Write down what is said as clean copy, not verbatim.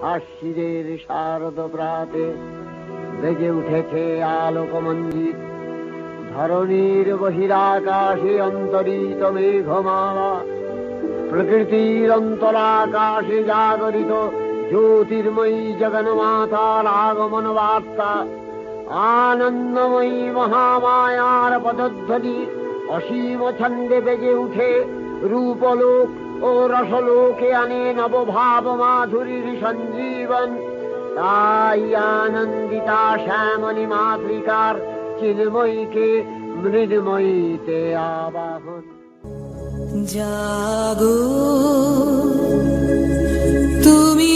আশ্বিনের শারদ প্রাতে বেজে উঠেছে আলোক মঞ্জিত। ধরণীর বহিরাকাশে অন্তরিত মেঘমালা, প্রকৃতির অন্তরাকাশে জাগরিত জ্যোতির্ময়ী জগন্মাতার আগমন বার্তা। আনন্দময়ী মহামায়ার পদধ্বনি অসীম ছন্দে বেজে উঠে রূপলোক ও রসলোকে আনে নবভাব মাধুরীর সঞ্জীবন। তাই আনন্দিতা শ্যামলী মাতৃকার চিন্ময়ীকে মৃন্ময়ীতে আবাহন। জাগো তুমি